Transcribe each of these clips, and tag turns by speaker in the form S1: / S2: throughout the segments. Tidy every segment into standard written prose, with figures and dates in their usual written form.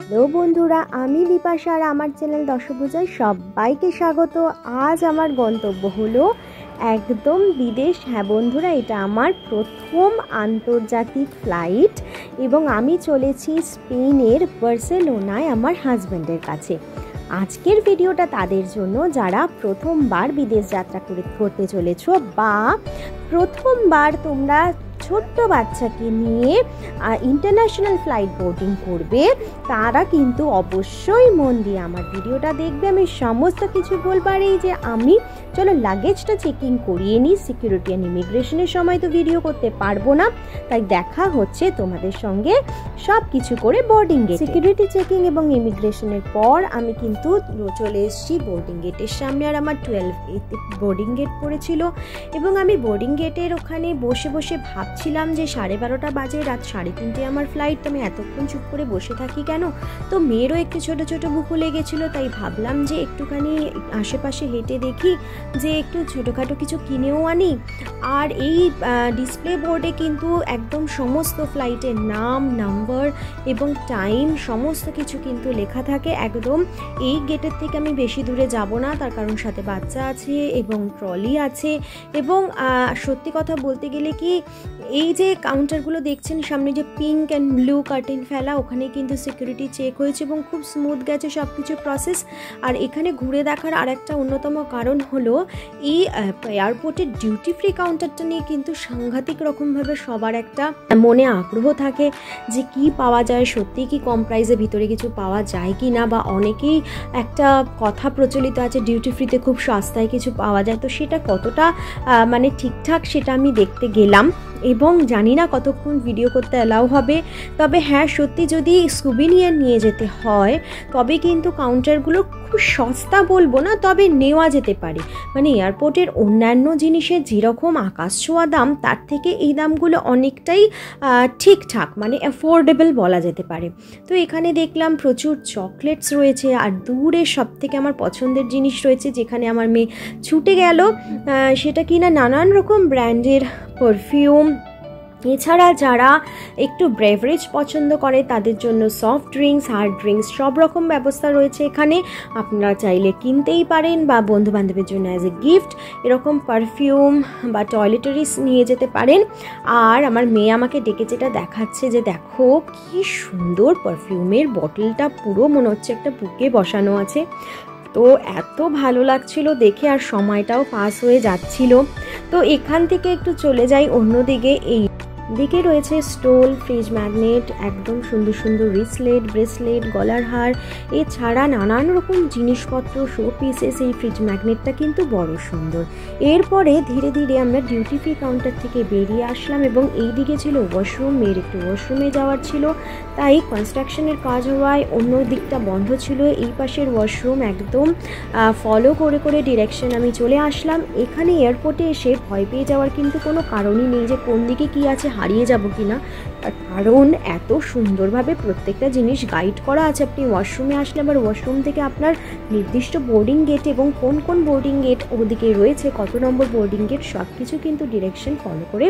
S1: Hello বন্ধুরা, আমি বিপাশা আর আমার চ্যানেল দশভুজায় সবাইকে স্বাগত। আজ আমার গন্তব্য হলো একদম বিদেশ। হ্যাঁ বন্ধুরা, এটা আমার প্রথম আন্তর্জাতিক ফ্লাইট এবং আমি চলেছি স্পেনের বার্সেলোনায় আমার হাজব্যান্ডের কাছে। আজকের ভিডিওটা তাদের জন্য যারা প্রথমবার বিদেশ যাত্রা করতে চলেছ বা প্রথমবার তোমরা ছোট্ট বাচ্চাকে নিয়ে ইন্টারন্যাশনাল ফ্লাইট বোর্ডিং করবে, তারা কিন্তু অবশ্যই মন দিয়ে আমার ভিডিওটা দেখবে। আমি সমস্ত কিছু বলবার এই যে আমি চলো লাগেজটা চেকিং করিয়ে নিই। সিকিউরিটি অ্যান্ড ইমিগ্রেশনের সময় তো ভিডিও করতে পারবো না, তাই দেখা হচ্ছে তোমাদের সঙ্গে সব কিছু করে বোর্ডিং গেট। সিকিউরিটি চেকিং এবং ইমিগ্রেশনের পর আমি কিন্তু চলে এসেছি বোর্ডিং গেটের সামনে। আর আমার 12 বোর্ডিং গেট পড়েছিল এবং আমি বোর্ডিং গেটের ওখানে বসে বসে ভাবছিলাম যে 12:30 বাজে, রাত 3:30 আমার ফ্লাইট। আমি এতক্ষণ চুপ করে বসে থাকি কেন? তো মেয়েরও একটু ছোট ছোট বুকু লেগেছিলো, তাই ভাবলাম যে একটুখানি আশেপাশে হেঁটে দেখি, যে একটু ছোটোখাটো কিছু কিনেও আনি। আর এই ডিসপ্লে বোর্ডে কিন্তু একদম সমস্ত ফ্লাইটের নাম, নাম্বার এবং টাইম সমস্ত কিছু কিন্তু লেখা থাকে একদম। এই গেটের থেকে আমি বেশি দূরে যাব না, তার কারণ সাথে বাচ্চা আছে এবং ট্রলি আছে। এবং সত্যি কথা বলতে গেলে কি, এই যে কাউন্টারগুলো দেখছেন সামনে, যে পিঙ্ক অ্যান্ড ব্লু কার্টেন ফেলা, ওখানে কিন্তু সিকিউরিটি চেক হয়েছে এবং খুব স্মুথ গেছে সব কিছু প্রসেস। আর এখানে ঘুরে দেখার আর একটা অন্যতম কারণ হলো এই এয়ারপোর্টের ডিউটি ফ্রি কাউন্টারটা নিয়ে কিন্তু সাংঘাতিক রকমভাবে সবার একটা মনে আগ্রহ থাকে যে কি পাওয়া যায়, সত্যি কি কম প্রাইসে ভিতরে কিছু পাওয়া যায় কি না, বা অনেকেই একটা কথা প্রচলিত আছে ডিউটি ফ্রিতে খুব সস্তায় কিছু পাওয়া যায়। তো সেটা কতটা মানে ঠিকঠাক সেটা আমি দেখতে গেলাম এবং জানি না কতক্ষণ ভিডিও করতে অ্যালাউ হবে। তবে হ্যাঁ, সত্যি যদি সুভিনিয়ার নিয়ে যেতে হয় তবে কিন্তু কাউন্টারগুলো খুব সস্তা বলবো না, তবে নেওয়া যেতে পারে। মানে এয়ারপোর্টের অন্যান্য জিনিসের যেরকম আকাশ ছোঁয়া দাম, তার থেকে এই দামগুলো অনেকটাই ঠিকঠাক, মানে অ্যাফোর্ডেবল বলা যেতে পারে। তো এখানে দেখলাম প্রচুর চকলেটস রয়েছে, আর দূরে সব থেকে আমার পছন্দের জিনিস রয়েছে, যেখানে আমার মেয়ে ছুটে গেল, সেটা কিনা নানান রকম ব্র্যান্ডের পারফিউম। এছাড়া যারা একটু ব্রেভারেজ পছন্দ করে তাদের জন্য সফট ড্রিঙ্কস, হার্ড ড্রিঙ্কস সব রকম ব্যবস্থা রয়েছে এখানে। আপনারা চাইলে কিনতেই পারেন বা বন্ধুবান্ধবের জন্য অ্যাজ এ গিফট এরকম পারফিউম বা টয়লেটারিস নিয়ে যেতে পারেন। আর আমার মেয়ে আমাকে ডেকে যেটা দেখাচ্ছে, যে দেখো কি সুন্দর পারফিউমের বটলটা, পুরো মনে হচ্ছে একটা বুকে বসানো আছে। তো এত ভালো লাগছিল দেখে, আর সময়টাও পাস হয়ে যাচ্ছিল। তো এখান থেকে একটু চলে যাই অন্যদিকে। এই দিকে রয়েছে স্টোল, ফ্রিজ ম্যাগনেট, একদম সুন্দর সুন্দর রিসলেট, ব্রেসলেট, গলার হার, এছাড়া নানান রকম জিনিসপত্র, শো পিসেস। এই ফ্রিজ ম্যাগনেটটা কিন্তু বড় সুন্দর। এরপরে ধীরে ধীরে আমরা ডিউটি ফ্রি কাউন্টার থেকে বেরিয়ে আসলাম এবং এই দিকে ছিল ওয়াশরুম। মেয়ের একটু ওয়াশরুমে যাওয়ার ছিল, তাই কনস্ট্রাকশনের কাজ হওয়ায় অন্য দিকটা বন্ধ ছিল। এই পাশের ওয়াশরুম একদম ফলো করে করে ডিরেকশন আমি চলে আসলাম। এখানে এয়ারপোর্টে এসে ভয় পেয়ে যাওয়ার কিন্তু কোনো কারণই নেই যে কোন দিকে কী আছে, হারিয়ে যাব কি না, কারণ এত সুন্দরভাবে প্রত্যেকটা জিনিস গাইড করা আছে। আপনি ওয়াশরুমে আসলে আবার ওয়াশরুম থেকে আপনার নির্দিষ্ট বোর্ডিং গেট এবং কোন কোন বোর্ডিং গেট ওদিকে রয়েছে, কত নম্বর বোর্ডিং গেট, সব কিছু কিন্তু ডিরেকশন ফলো করে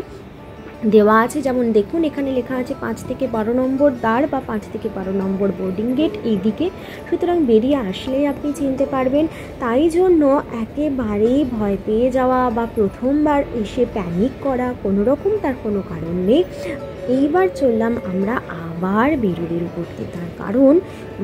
S1: দেওয়া আছে। যেমন দেখুন এখানে লেখা আছে 5 থেকে 12 নম্বর দ্বার বা 5 থেকে 12 নম্বর বোর্ডিং গেট এই দিকে, সুতরাং বেরিয়ে আসলেই আপনি চিনতে পারবেন। তাই জন্য একেবারেই ভয় পেয়ে যাওয়া বা প্রথমবার এসে প্যানিক করা কোনো রকম তার কোনো কারণ নেই। এইবার চললাম আমরা আবার বেরু করতে, তার কারণ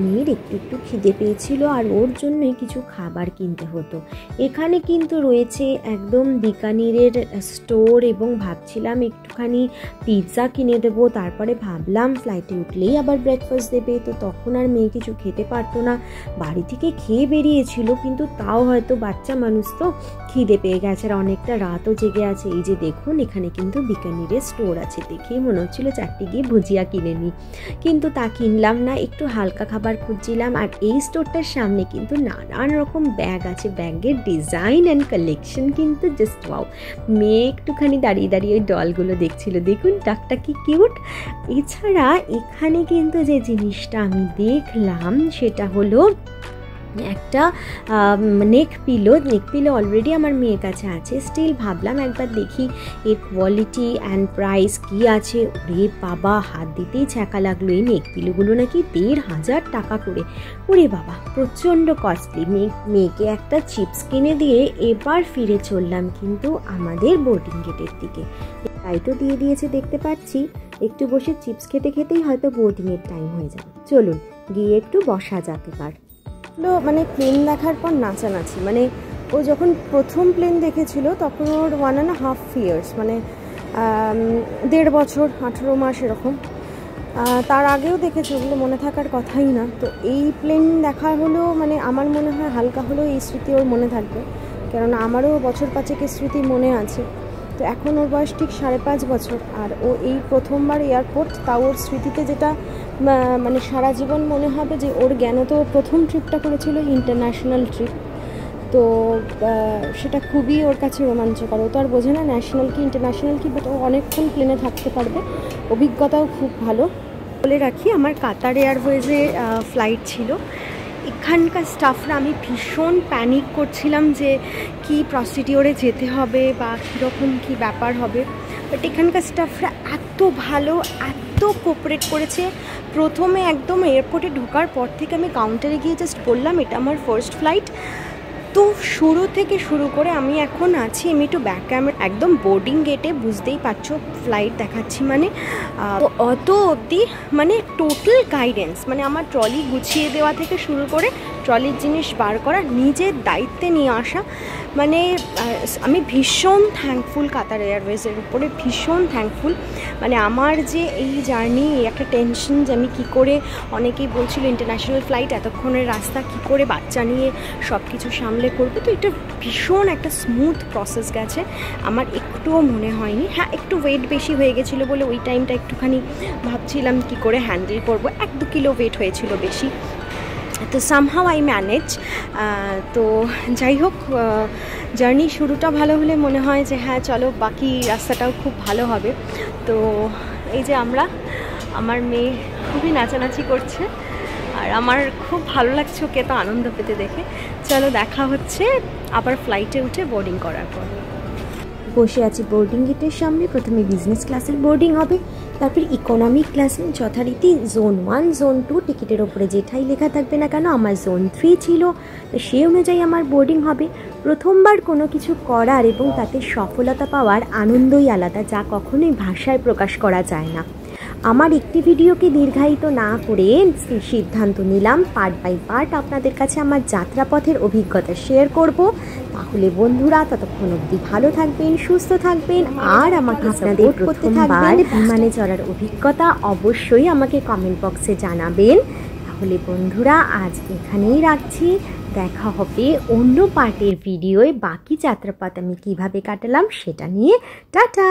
S1: মেয়ের একটু একটু খিদে পেয়েছিল আর ওর জন্যই কিছু খাবার কিনতে হতো। এখানে কিন্তু রয়েছে একদম বিকানিরের স্টোর এবং ভাবছিলাম একটুখানি পিৎজা কিনে দেবো। তারপরে ভাবলাম ফ্লাইটে উঠলেই আবার ব্রেকফাস্ট দেবে, তো তখন আর মেয়ে কিছু খেতে পারতো না। বাড়ি থেকে খেয়ে বেরিয়েছিল, কিন্তু তাও হয়তো বাচ্চা মানুষ তো খিদে পেয়ে গেছে, আর অনেকটা রাতও জেগে আছে। এই যে দেখুন এখানে কিন্তু বিকানিরের স্টোর আছে, দেখেই মনে হচ্ছিল চারটে গিয়ে ভুজিয়া কিনে নিই, কিন্তু তা কিনলাম না, একটু হালকা খাবার খুঁজছিলাম। আর এই স্টোরটার সামনে কিন্তু নানান রকম ব্যাগ আছে, ব্যাগের ডিজাইন অ্যান্ড কালেকশন কিন্তু জাস্ট ওয়াও। মেয়ে একটুখানি দাঁড়িয়ে দাঁড়িয়ে ওই ডলগুলো দেখছিল, দেখুন ডাকটা কি কিউট। এছাড়া এখানে কিন্তু যে জিনিসটা আমি দেখলাম সেটা হলো একটা নেক পিলো অলরেডি আমার মেয়ের কাছে আছে। স্টিল ভাবলাম একবার দেখি এর কোয়ালিটি অ্যান্ড প্রাইস কী আছে। ওরে বাবা, হাত দিতেই ছ্যাঁকা লাগলো। এই নেক পিলোগুলো নাকি 1,500 টাকা করে। ওরে বাবা, প্রচণ্ড কস্টলি। মেয়েকে একটা চিপস কিনে দিয়ে এবার ফিরে চললাম কিন্তু আমাদের বোর্ডিং গেটের দিকে। তাই তো দিয়ে দিয়েছে দেখতে পাচ্ছি। একটু বসে চিপস খেতে খেতেই হয়তো বোর্ডিংয়ের টাইম হয়ে যাবে। চলুন গিয়ে একটু বসা যাক এবার। মানে প্লেন দেখার পর নাচানাচি। মানে ও যখন প্রথম প্লেন দেখেছিল তখন ওর 1.5 years, মানে 1.5 বছর 18 মাস এরকম। তার আগেও দেখেছে, ওগুলো মনে থাকার কথাই না। তো এই প্লেন দেখা হলো, মানে আমার মনে হয় হালকা হলেও এই স্মৃতি ওর মনে থাকবে, কেননা আমারও বছর 5 স্মৃতি মনে আছে। তো এখন ওর বয়স ঠিক 5.5 বছর, আর ও এই প্রথমবার এয়ারপোর্ট, তাও ওর স্মৃতিতে যেটা মানে সারা জীবন মনে হবে যে ওর জ্ঞান তো প্রথম ট্রিপটা করেছিল ইন্টারন্যাশনাল ট্রিপ। তো সেটা খুবই ওর কাছে রোমাঞ্চকর। ও তো আর বোঝে না ন্যাশনাল কি ইন্টারন্যাশনাল কি, বাট ও অনেকক্ষণ প্লেনে থাকতে পারবে। অভিজ্ঞতাও খুব ভালো। বলে রাখি, আমার কাতার এয়ারওয়েজে ফ্লাইট ছিল। এখানকার স্টাফরা, আমি ভীষণ প্যানিক করছিলাম যে কি প্রসিডিওরে যেতে হবে বা কীরকম কী ব্যাপার হবে। বাট এখানকার স্টাফরা এত ভালো, এত কোঅপারেট করেছে। প্রথমে একদম এয়ারপোর্টে ঢোকার পর থেকে আমি কাউন্টারে গিয়ে জাস্ট বললাম এটা আমার ফার্স্ট ফ্লাইট। তো শুরু থেকে শুরু করে আমি এখন আছি, আমি একটু ব্যাক ক্যামেরা একদম বোর্ডিং গেটে, বুঝতেই পারছো ফ্লাইট দেখাচ্ছি মানে। অত অবধি মানে টোটাল গাইডেন্স, মানে আমার ট্রলি গুছিয়ে দেওয়া থেকে শুরু করে ট্রলির জিনিস বার করা, নিজের দায়িত্বে নিয়ে আসা। মানে আমি ভীষণ থ্যাঙ্কফুল কাতার এয়ারওয়েজের উপরে, ভীষণ থ্যাঙ্কফুল। মানে আমার যে এই জার্নি, একটা টেনশন যে আমি কী করে, অনেকেই বলছিল ইন্টারন্যাশনাল ফ্লাইট, এতক্ষণের রাস্তা কী করে বাচ্চা নিয়ে সব কিছু সামলে করবে। তো এটা ভীষণ একটা স্মুথ প্রসেস গেছে, আমার একটুও মনে হয়নি। হ্যাঁ, একটু ওয়েট বেশি হয়ে গেছিলো বলে ওই টাইমটা একটুখানি ভাবছিলাম কী করে হ্যান্ডেল করবো। 1-2 কিলো ওয়েট হয়েছিল বেশি, তো সামহাউ আই ম্যানেজ। তো যাই হোক, জার্নি শুরুটা ভালো হলে মনে হয় যে হ্যাঁ চলো বাকি রাস্তাটাও খুব ভালো হবে। তো এই যে আমার মেয়ে খুবই নাচানাচি করছে, আর আমার খুব ভালো লাগছে ওকে তো আনন্দ পেতে দেখে। চলো দেখা হচ্ছে আবার ফ্লাইটে উঠে বোর্ডিং করার পর। বসে আছি বোর্ডিং গেটের সামনে। প্রথমে বিজনেস ক্লাসের বোর্ডিং হবে, তারপর ইকোনমিক ক্লাসে যথারীতি জোন 1 জোন 2 টিকিটের ওপরে যেটাই লেখা থাকবে না কেন, আমার জোন 3 ছিল, তো সেই অনুযায়ী আমার বোর্ডিং হবে। প্রথমবার কোনো কিছু করার এবং তাতে সফলতা পাওয়ার আনন্দই আলাদা, যা কখনোই ভাষায় প্রকাশ করা যায় না। আমার একটি ভিডিওকে দীর্ঘায়িত না করে সিদ্ধান্ত নিলাম পার্ট বাই পার্ট আপনাদের কাছে আমার যাত্রাপথের অভিজ্ঞতা শেয়ার করব। তাহলে বন্ধুরা ততক্ষণ অবধি ভালো থাকবেন, সুস্থ থাকবেন, আর আমাকে আপনাদের প্রথমবার বিমানে চড়ার অভিজ্ঞতা অবশ্যই আমাকে কমেন্ট বক্সে জানাবেন। তাহলে বন্ধুরা আজ এখানেই রাখছি, দেখা হবে অন্য পার্টের ভিডিওয়। বাকি যাত্রাপথ আমি কিভাবে কাটালাম সেটা নিয়ে। টাটা।